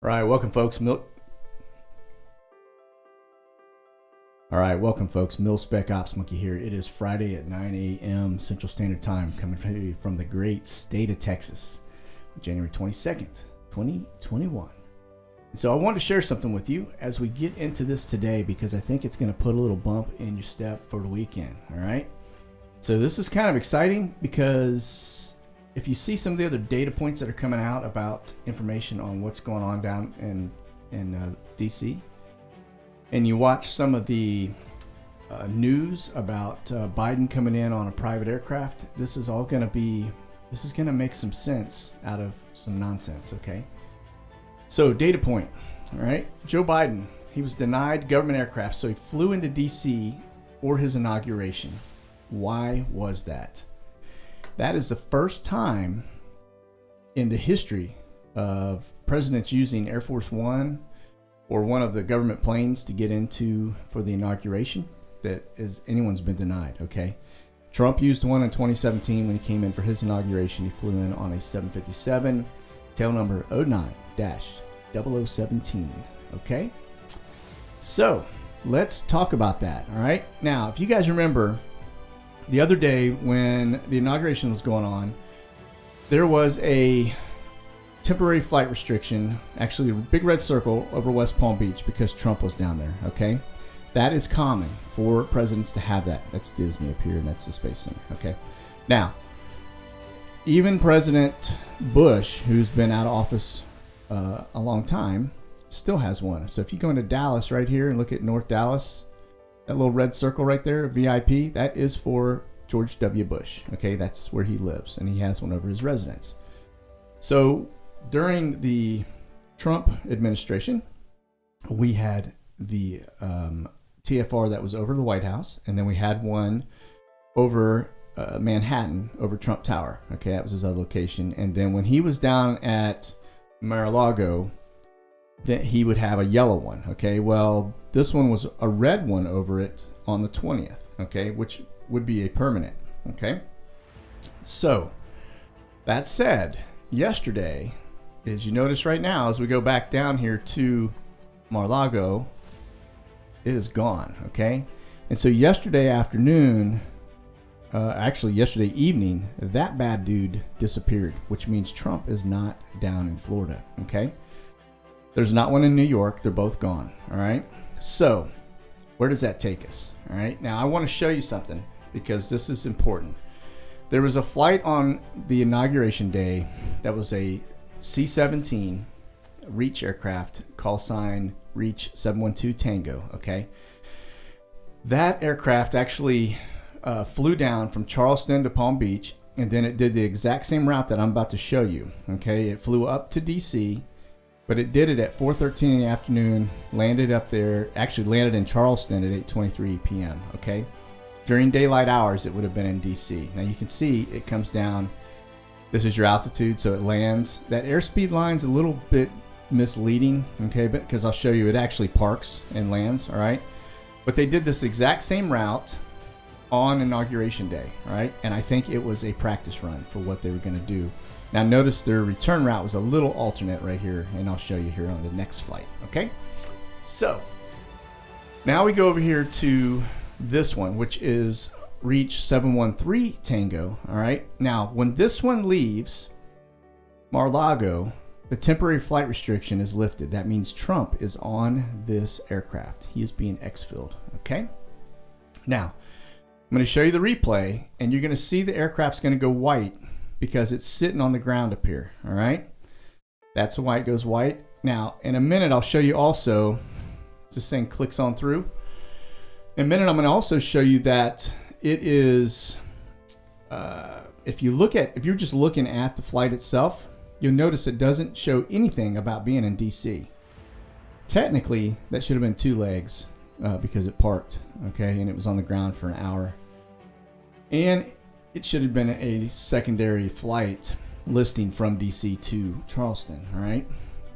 All right, welcome folks. Welcome folks. MILSPEC Ops Monkey here. It is Friday at 9 a.m. Central Standard Time, coming from the great state of Texas, January 22nd, 2021. So I wanted to share something with you as we get into this today because I think it's going to put a little bump in your step for the weekend. All right. So this is kind of exciting because if you see some of the other data points that are coming out about information on what's going on down in DC, and you watch some of the news about Biden coming in on a private aircraft, this is going to make some sense out of some nonsense. Okay. So data point, all right. Joe Biden, he was denied government aircraft, so he flew into DC for his inauguration. Why was that? That is the first time in the history of presidents using Air Force One or one of the government planes to get into for the inauguration that anyone's been denied. Okay. Trump used one in 2017 when he came in for his inauguration. He flew in on a 757, tail number 09-0017. Okay. So let's talk about that. All right. Now, if you guys remember, the other day when the inauguration was going on, there was a temporary flight restriction, actually a big red circle over West Palm Beach because Trump was down there. Okay. That is common for presidents to have that. That's Disney up here and that's the Space Center. Okay. Now, even President Bush, who's been out of office a long time, still has one. So if you go into Dallas right here and look at North Dallas, that little red circle right there, VIP, that is for George W. Bush. Okay, that's where he lives, and he has one over his residence. So during the Trump administration, we had the TFR that was over the White House, and then we had one over Manhattan, over Trump Tower. Okay, that was his other location. And then when he was down at Mar-a-Lago, that he would have a yellow one. Okay, well, this one was a red one over it on the 20th. Okay, which would be a permanent. Okay, so that said, yesterday, as you notice right now, as we go back down here to Mar-a-Lago, it is gone. Okay, and so yesterday afternoon, actually yesterday evening, that bad dude disappeared, which means Trump is not down in Florida. Okay. There's not one in New York. They're both gone. All right. So where does that take us? All right. Now I want to show you something because this is important. There was a flight on the inauguration day that was a C-17 Reach aircraft, call sign Reach 712 Tango. Okay. That aircraft actually flew down from Charleston to Palm Beach, and then it did the exact same route that I'm about to show you. Okay. It flew up to DC. But it did it at 4:13 in the afternoon, landed up there, actually landed in Charleston at 8:23 p.m., okay? During daylight hours, it would have been in D.C. Now you can see it comes down. This is your altitude, so it lands. That airspeed line's a little bit misleading, okay, but because I'll show you it actually parks and lands, all right? But they did this exact same route on Inauguration Day, right? And I think it was a practice run for what they were going to do. Now notice their return route was a little alternate right here, and I'll show you here on the next flight. Okay, so now we go over here to this one, which is Reach 713 Tango. All right, now when this one leaves Mar-a-Lago, the temporary flight restriction is lifted. That means Trump is on this aircraft. He is being exfilled. Okay, now I'm going to show you the replay, and you're going to see the aircraft's going to go white because it's sitting on the ground up here. All right, that's why it goes white. Now in a minute I'll show you also, this thing clicks on through. In a minute I'm going to also show you that it is if you're just looking at the flight itself, you'll notice it doesn't show anything about being in DC. Technically that should have been two legs because it parked, okay, and it was on the ground for an hour, and it should have been a secondary flight listing from DC to Charleston. All right,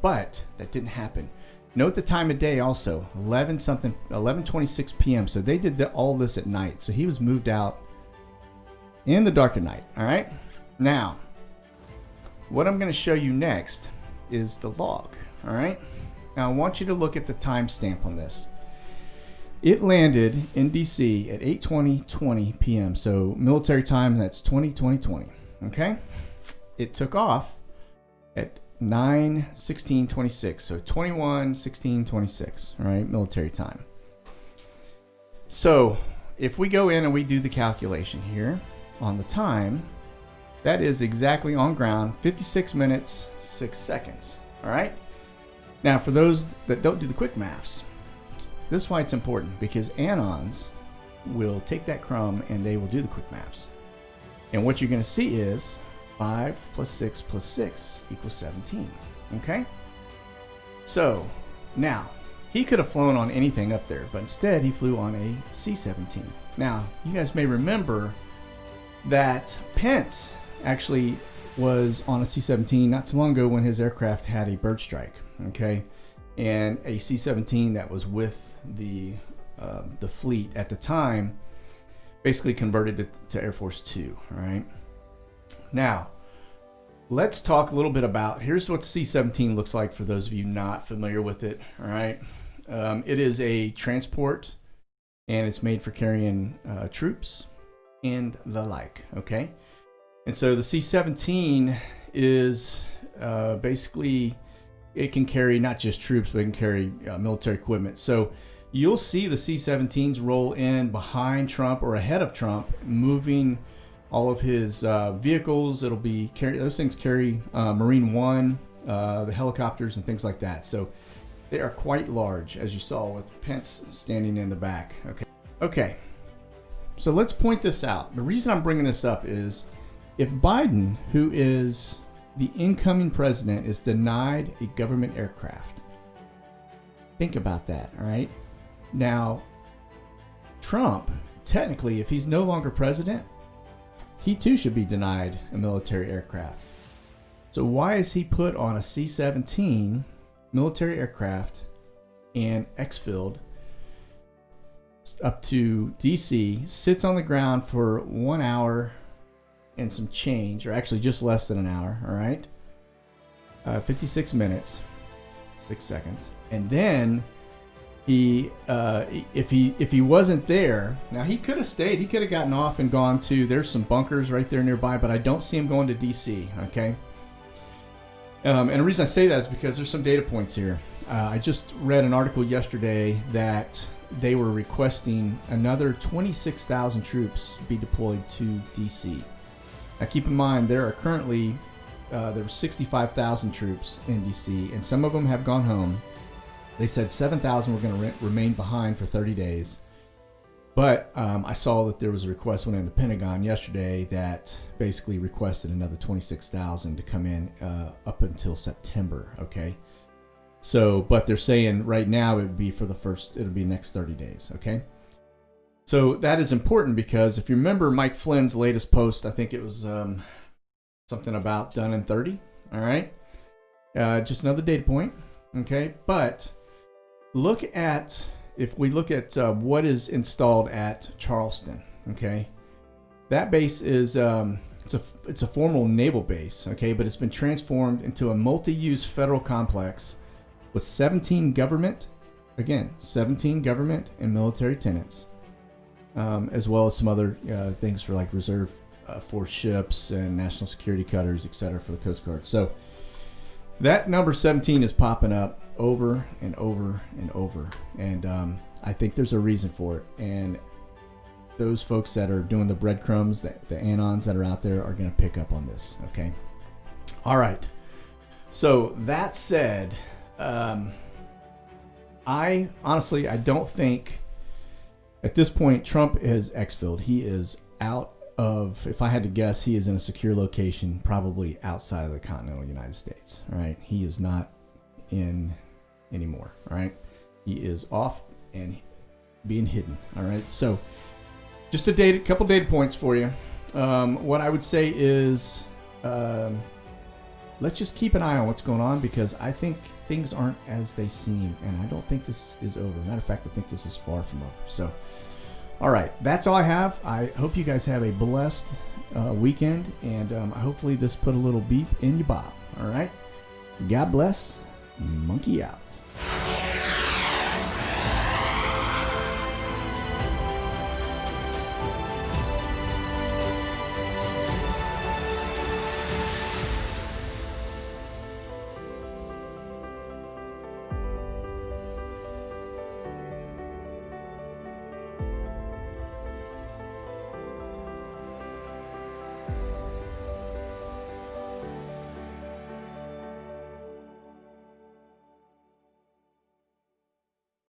but that didn't happen. Note the time of day also, 11:26 p.m. So they did all this at night. So he was moved out in the dark of night. All right, now what I'm going to show you next is the log. All right. Now I want you to look at the timestamp on this. It landed in DC at 8:20 p.m. So military time, that's 20. Okay. It took off at 9:16:26. So 21:16:26. All right, military time. So if we go in and we do the calculation here on the time, that is exactly on ground 56 minutes 6 seconds. All right. Now for those that don't do the quick maths, this is why it's important, because anons will take that crumb and they will do the quick maths. And what you're going to see is 5 plus 6 plus 6 equals 17. Okay? So now he could have flown on anything up there, but instead he flew on a C-17. Now you guys may remember that Pence actually was on a C-17 not too long ago when his aircraft had a bird strike. Okay? And a C-17 that was with the fleet at the time basically converted it to Air Force 2. All right. Now, let's talk a little bit about, here's what the C-17 looks like for those of you not familiar with it. All right. It is a transport, and it's made for carrying troops and the like. Okay. And so the C-17 is basically, it can carry not just troops, but it can carry military equipment. So you'll see the C-17s roll in behind Trump or ahead of Trump, moving all of his vehicles. It'll be those things carry Marine One, the helicopters and things like that. So they are quite large, as you saw with Pence standing in the back. Okay. So let's point this out. The reason I'm bringing this up is if Biden, who is the incoming president, is denied a government aircraft, think about that. All right. Now, Trump, technically, if he's no longer president, he too should be denied a military aircraft. So why is he put on a C-17 military aircraft and exfilled up to DC, sits on the ground for 1 hour and some change, or actually just less than an hour, all right? 56 minutes, 6 seconds. And then he, if he wasn't there, now he could have stayed. He could have gotten off and gone to, there's some bunkers right there nearby, but I don't see him going to DC, okay? And the reason I say that is because there's some data points here. I just read an article yesterday that they were requesting another 26,000 troops be deployed to DC. Now keep in mind, there are currently, there were 65,000 troops in DC, and some of them have gone home. They said 7,000 were going to remain behind for 30 days. But I saw that there was a request went in the Pentagon yesterday that basically requested another 26,000 to come in up until September. Okay. So, but they're saying right now it would be for it'll be next 30 days. Okay. So that is important because if you remember Mike Flynn's latest post, I think it was something about done in 30. All right. Just another data point. Okay. But if we look at what is installed at Charleston, okay, that base is it's a formal naval base, okay, but it's been transformed into a multi-use federal complex with 17 government and military tenants, as well as some other things for like reserve force ships and national security cutters, etc., for the Coast Guard. So that number 17 is popping up over and over and over, and I think there's a reason for it. And those folks that are doing the breadcrumbs, the anons that are out there, are going to pick up on this. Okay. All right. So that said, I honestly don't think at this point Trump is exfilled. He is out of, if I had to guess, he is in a secure location, probably outside of the continental United States. All right. He is not in anymore. All right. He is off and being hidden. All right. So just a couple data points for you. What I would say is, let's just keep an eye on what's going on, because I think things aren't as they seem, and I don't think this is over. Matter of fact, I think this is far from over. So, all right, that's all I have. I hope you guys have a blessed weekend, and hopefully this put a little beep in your bob. All right, God bless, Monkey out.